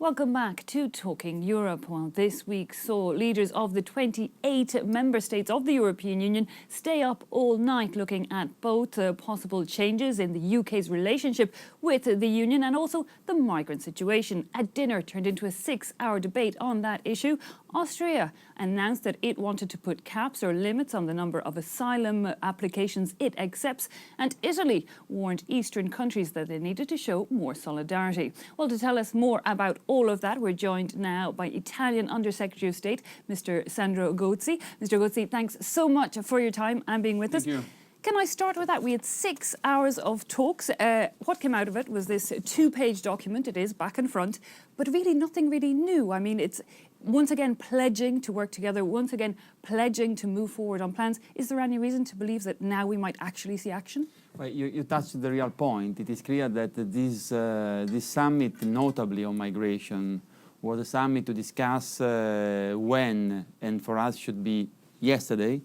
Welcome back to Talking Europe. Well, this week saw leaders of the 28 member states of the European Union stay up all night looking at both possible changes in the UK's relationship with the Union and also the migrant situation. At dinner turned into a 6-hour debate on that issue. Austria announced that it wanted to put caps or limits on the number of asylum applications it accepts, and Italy warned Eastern countries that they needed to show more solidarity. Well, to tell us more about all of that, we're joined now by Italian Undersecretary of State, Mr. Sandro Gozi. Mr. Gozi, thanks so much for your time and being with us. Thank you. Can I start with that? We had 6 hours of talks. What came out of it was this 2-page document. It is back and front, but really nothing really new. I mean, it's once again pledging to work together, once again pledging to move forward on plans. Is there any reason to believe that now we might actually see action? Well, you touched the real point. It is clear that this summit, notably on migration, was a summit to discuss when, and for us should be yesterday,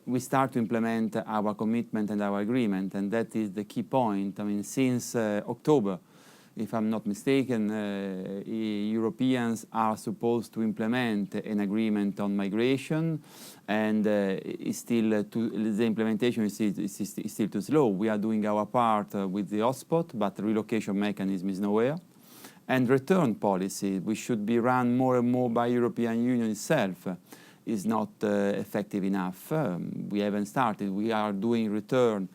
we start to implement our commitment and our agreement, and that is the key point. I mean, since October, if I'm not mistaken, Europeans are supposed to implement an agreement on migration, and the implementation is still too slow. We are doing our part with the hotspot, but the relocation mechanism is nowhere. And return policy, which should be run more and more by European Union itself, is not effective enough. We haven't started. We are doing return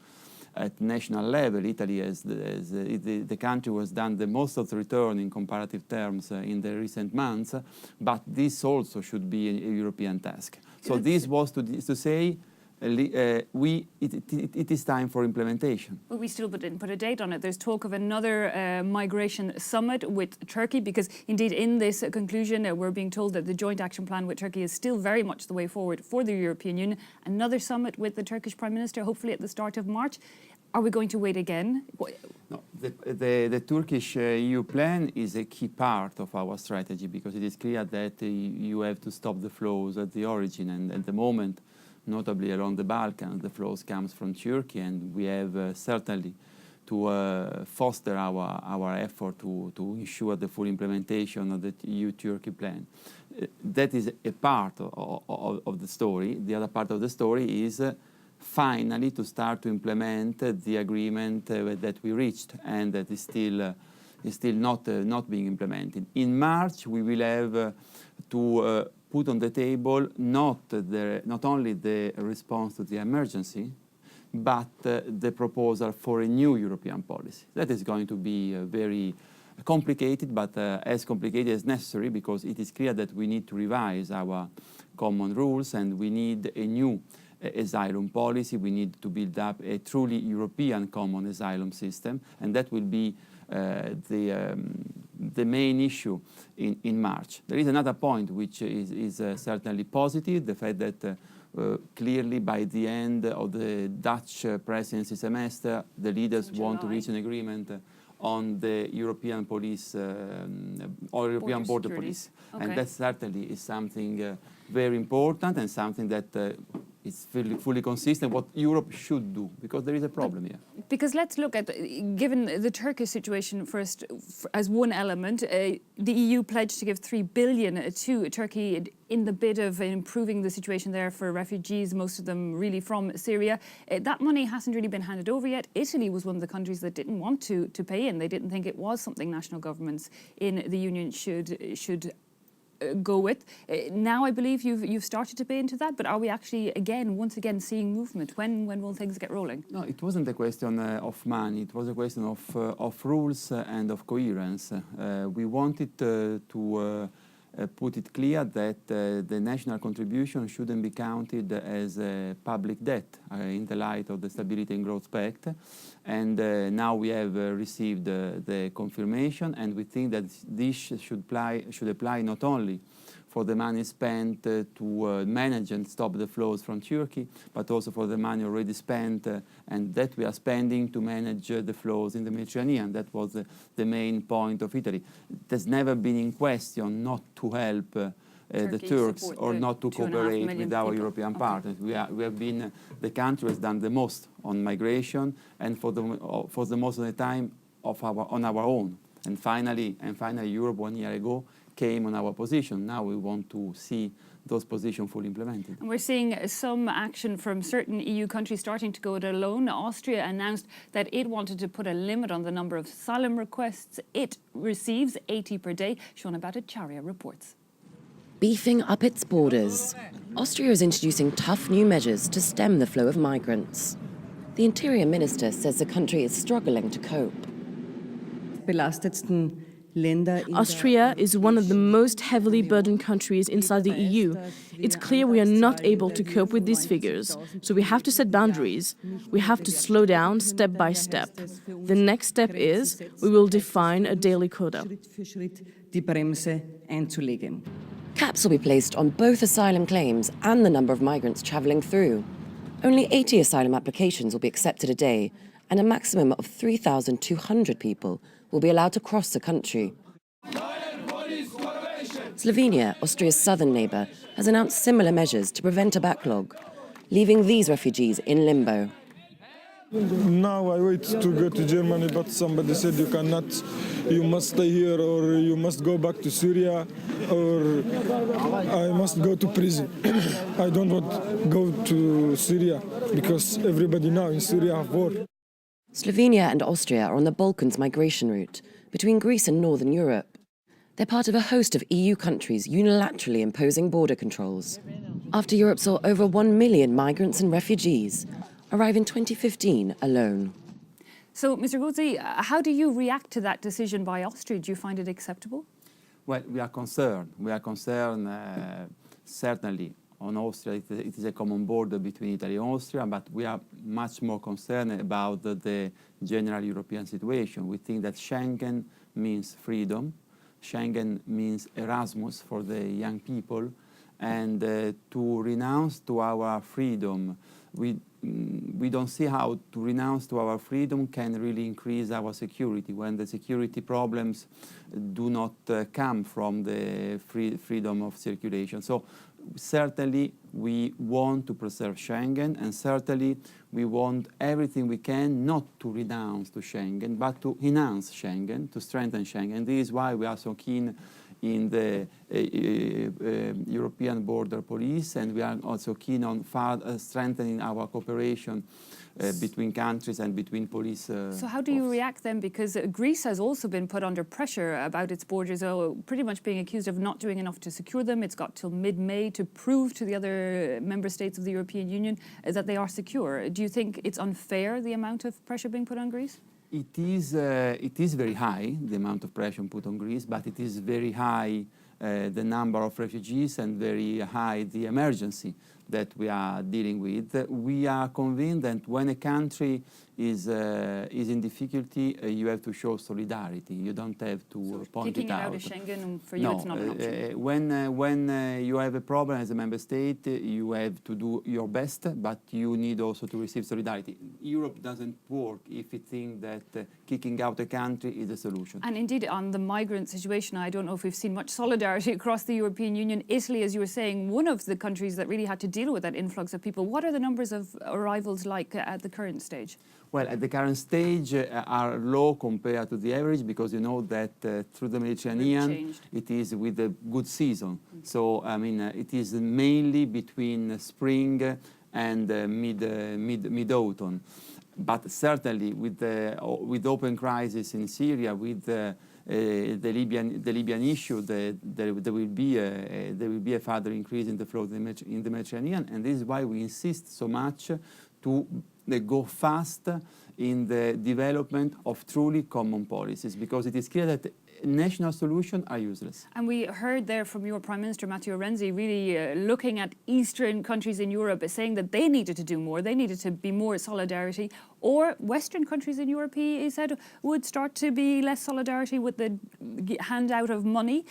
at national level. Italy, the country was done the most of the return in comparative terms in the recent months, but this also should be a European task. So this was to say, it is time for implementation. But we still didn't put a date on it. There's talk of another migration summit with Turkey, because indeed in this conclusion we're being told that the joint action plan with Turkey is still very much the way forward for the European Union. Another summit with the Turkish Prime Minister, hopefully at the start of March. Are we going to wait again? No, the Turkish EU plan is a key part of our strategy, because it is clear that you have to stop the flows at the origin, and at the moment, notably along the Balkans, the flows comes from Turkey, and we have certainly to foster our effort to ensure the full implementation of the EU-Turkey plan. That is a part of the story. The other part of the story is finally to start to implement the agreement that we reached, and that is still not being implemented. In March, we will have to put on the table not only the response to the emergency, but the proposal for a new European policy. That is going to be very complicated, but as complicated as necessary, because it is clear that we need to revise our common rules, and we need a new asylum policy. We need to build up a truly European common asylum system, and that will be the main issue in March. There is another point which is certainly positive, the fact that clearly by the end of the Dutch presidency semester, the leaders want to reach an agreement on the European police or European border police. Okay. And that certainly is something very important, and something that is fully consistent what Europe should do, because there is a problem here. Because let's look at, given the Turkish situation first as one element, the EU pledged to give 3 billion to Turkey in the bid of improving the situation there for refugees, most of them really from Syria. That money hasn't really been handed over yet. Italy was one of the countries that didn't want to pay in. They didn't think it was something national governments in the Union should go with. Now I believe you've started to pay into that, but are we actually once again seeing movement? When will things get rolling? No, it wasn't a question of money. It was a question of rules and of coherence. We wanted to put it clear that the national contribution shouldn't be counted as a public debt in the light of the Stability and Growth Pact. And now we have received the confirmation, and we think that this should apply not only for the money spent to manage and stop the flows from Turkey, but also for the money already spent and that we are spending to manage the flows in the Mediterranean. That was the main point of Italy. It has never been in question not to help the Turks or not to cooperate with our European partners. We have been the country has done the most on migration, and for the most of the time on our own. And finally, Europe 1 year ago came on our position. Now we want to see those positions fully implemented. And we're seeing some action from certain EU countries starting to go it alone. Austria announced that it wanted to put a limit on the number of asylum requests it receives, 80 per day. Shona Bhattacharya reports. Beefing up its borders, Austria is introducing tough new measures to stem the flow of migrants. The Interior Minister says the country is struggling to cope. Austria is one of the most heavily burdened countries inside the EU. It's clear we are not able to cope with these figures, so we have to set boundaries. We have to slow down step by step. The next step is we will define a daily quota. Caps will be placed on both asylum claims and the number of migrants travelling through. Only 80 asylum applications will be accepted a day, and a maximum of 3,200 people will be allowed to cross the country. Slovenia, Austria's southern neighbour, has announced similar measures to prevent a backlog, leaving these refugees in limbo. Now I wait to go to Germany, but somebody said you cannot, you must stay here, or you must go back to Syria, or I must go to prison. I don't want to go to Syria because everybody now in Syria have war. Slovenia and Austria are on the Balkans migration route between Greece and Northern Europe. They're part of a host of EU countries unilaterally imposing border controls. After Europe saw over 1 million migrants and refugees arrive in 2015 alone. So, Mr. Gozi, how do you react to that decision by Austria? Do you find it acceptable? Well, we are concerned. We are concerned, certainly, on Austria. It is a common border between Italy and Austria, but we are much more concerned about the general European situation. We think that Schengen means freedom. Schengen means Erasmus for the young people. And to renounce to our freedom, we don't see how to renounce to our freedom can really increase our security when the security problems do not come from the freedom of circulation. So certainly we want to preserve Schengen, and certainly we want everything we can not to renounce to Schengen, but to enhance Schengen, to strengthen Schengen. And this is why we are so keen in the European Border Police, and we are also keen on strengthening our cooperation between countries and between police. So how do you react then? Because Greece has also been put under pressure about its borders, pretty much being accused of not doing enough to secure them. It's got till mid-May to prove to the other member states of the European Union that they are secure. Do you think it's unfair, the amount of pressure being put on Greece? It is very high, the amount of pressure put on Greece, but it is very high the number of refugees and very high the emergency that we are dealing with. We are convinced that when a country is in difficulty, you have to show solidarity. You don't have to point it out. Kicking out of Schengen, for you, it's not an option. When you have a problem as a member state, you have to do your best, but you need also to receive solidarity. Europe doesn't work if it thinks that kicking out a country is a solution. And indeed, on the migrant situation, I don't know if we've seen much solidarity across the European Union. Italy, as you were saying, one of the countries that really had to deal with that influx of people. What are the numbers of arrivals like at the current stage? Well, at the current stage are low compared to the average, because you know that through the Mediterranean it is with a good season. So I mean it is mainly between spring and mid-autumn. But certainly with open crisis in Syria, with the Libyan issue, there will be a further increase in the flow in the Mediterranean, and this is why we insist so much to go fast in the development of truly common policies, because it is clear that national solutions are useless. And we heard there from your Prime Minister, Matteo Renzi, really looking at Eastern countries in Europe, saying that they needed to do more, they needed to be more solidarity, or Western countries in Europe, he said, would start to be less solidarity with the handout of money.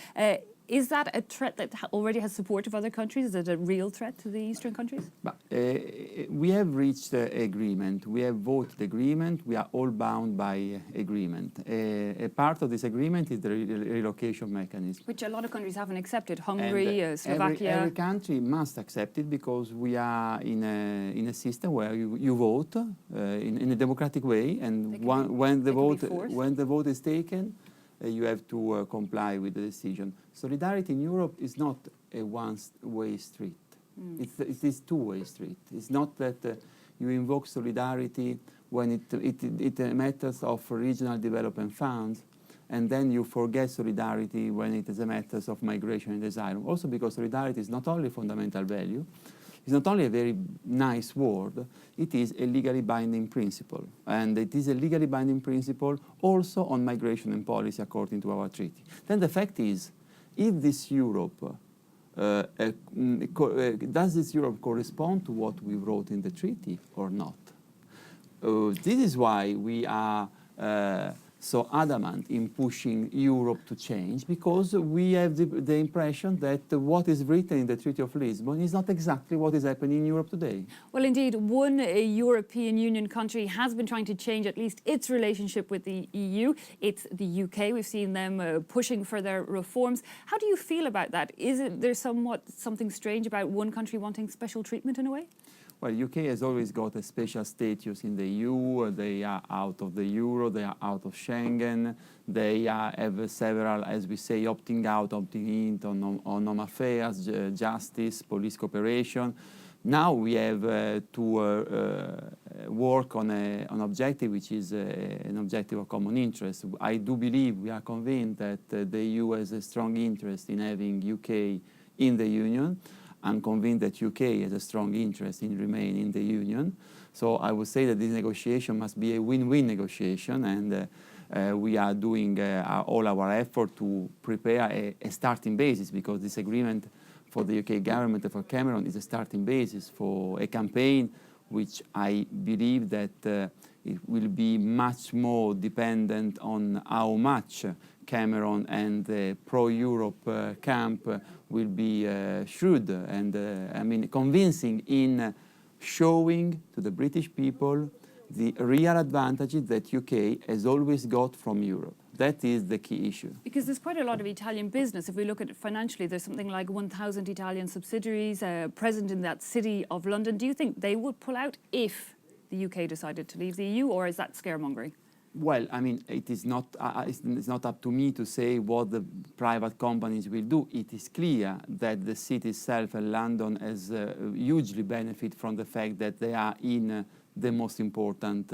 Is that a threat that already has support of other countries? Is it a real threat to the Eastern countries? But, we have reached agreement. We have voted agreement. We are all bound by agreement. A part of this agreement is the relocation mechanism, which a lot of countries haven't accepted. Hungary, Slovakia. Every country must accept it, because we are in a system where you vote in a democratic way, and when the vote is taken, you have to comply with the decision. Solidarity in Europe is not a one-way street. It is two-way street. It's not that you invoke solidarity when it matters of regional development funds, and then you forget solidarity when it is a matter of migration and asylum. Also because solidarity is not only a fundamental value, it's not only a very nice word, it is a legally binding principle. And it is a legally binding principle also on migration and policy according to our treaty. Then the fact is, if this Europe, does this Europe correspond to what we wrote in the treaty or not? This is why we are so adamant in pushing Europe to change, because we have the impression that what is written in the Treaty of Lisbon is not exactly what is happening in Europe today. Well, indeed, one European Union country has been trying to change at least its relationship with the EU. It's the UK. We've seen them pushing for their reforms. How do you feel about that? Is there something strange about one country wanting special treatment in a way? Well, UK has always got a special status in the EU. They are out of the euro, they are out of Schengen, they have several, as we say, opting out, opting in on home affairs, justice, police cooperation. Now we have to work on an objective which is an objective of common interest. I do believe, we are convinced that the EU has a strong interest in having UK in the Union. I'm convinced that UK has a strong interest in remaining in the Union. So I would say that this negotiation must be a win-win negotiation, and we are doing all our effort to prepare a starting basis, because this agreement for the UK government and for Cameron is a starting basis for a campaign which I believe that it will be much more dependent on how much Cameron and the pro-Europe camp will be shrewd and I mean convincing in showing to the British people the real advantages that UK has always got from Europe. That is the key issue. Because there's quite a lot of Italian business. If we look at it financially, there's something like 1,000 Italian subsidiaries present in that city of London. Do you think they would pull out if the UK decided to leave the EU, or is that scaremongering? Well, I mean, it is not, it's not up to me to say what the private companies will do. It is clear that the city itself and London has hugely benefit from the fact that they are in the most important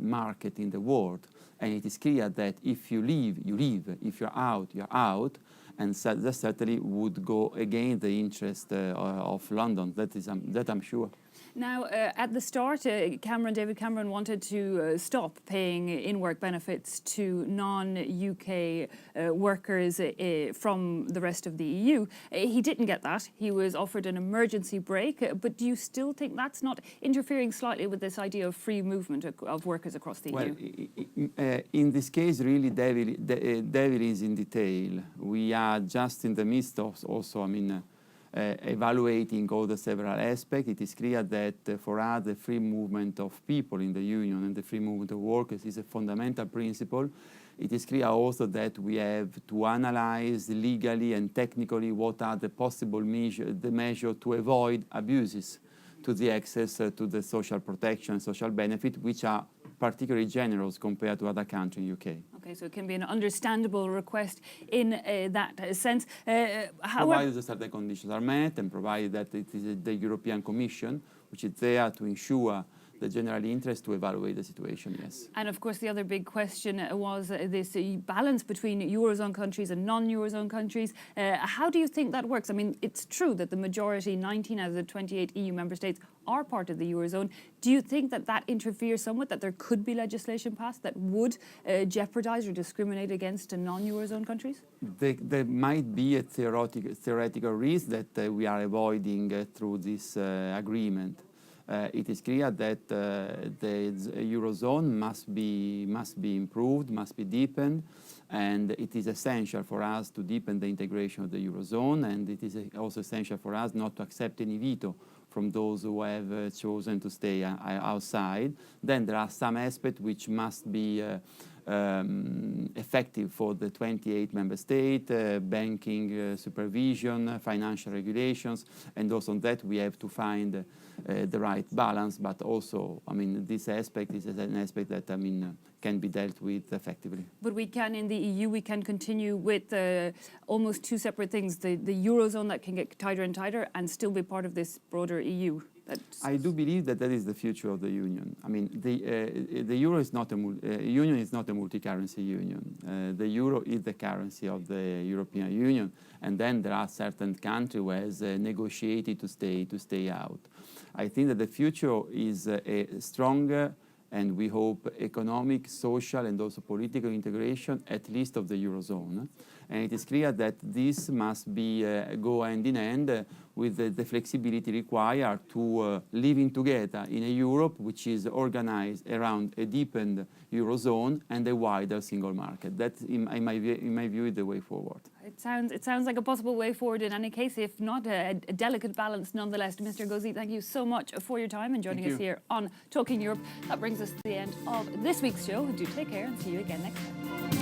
market in the world. And it is clear that if you leave, you leave. If you're out, you're out. And so that certainly would go against the interest of London. That I'm sure. Now, at the start, David Cameron wanted to stop paying in-work benefits to non-UK workers from the rest of the EU. He didn't get that. He was offered an emergency break. But do you still think that's not interfering slightly with this idea of free movement of workers across the EU? In this case, really, devil is in detail. We are just in the midst of also, I mean, evaluating all the several aspects. It is clear that for us the free movement of people in the Union and the free movement of workers is a fundamental principle. It is clear also that we have to analyze legally and technically what are the possible measures to avoid abuses to the access to the social protection, social benefit, which are particularly generous compared to other countries in UK. Okay, so it can be an understandable request in that sense. Provided the certain conditions are met and provided that it is the European Commission which is there to ensure the general interest to evaluate the situation, yes. And of course the other big question was this balance between Eurozone countries and non-Eurozone countries. How do you think that works? I mean, it's true that the majority, 19 out of the 28 EU member states, are part of the Eurozone. Do you think that that interferes somewhat, that there could be legislation passed that would jeopardize or discriminate against non-Eurozone countries? There might be a theoretical risk that we are avoiding through this agreement. It is clear that the Eurozone must be improved, must be deepened, and it is essential for us to deepen the integration of the Eurozone, and it is also essential for us not to accept any veto from those who have chosen to stay outside. Then there are some aspects which must be effective for the 28 member states, banking supervision, financial regulations, and also on that we have to find the right balance, but also, I mean, this aspect is an aspect that, I mean, can be dealt with effectively. But we can, in the EU, we can continue with almost two separate things, the Eurozone that can get tighter and tighter and still be part of this broader EU. I do believe that that is the future of the union. I mean, the euro is not a union is not a multi-currency union. The euro is the currency of the European Union, and then there are certain countries who has negotiated to stay out. I think that the future is a stronger and we hope economic, social, and also political integration, at least of the Eurozone. And it is clear that this must be go hand in hand with the flexibility required to living together in a Europe which is organized around a deepened Eurozone and a wider single market. That, in my view, is the way forward. It sounds like a possible way forward in any case, if not a delicate balance nonetheless. Mr. Gozi, thank you so much for your time and joining us here on Talking Europe. That brings us to the end of this week's show. Do take care and see you again next time.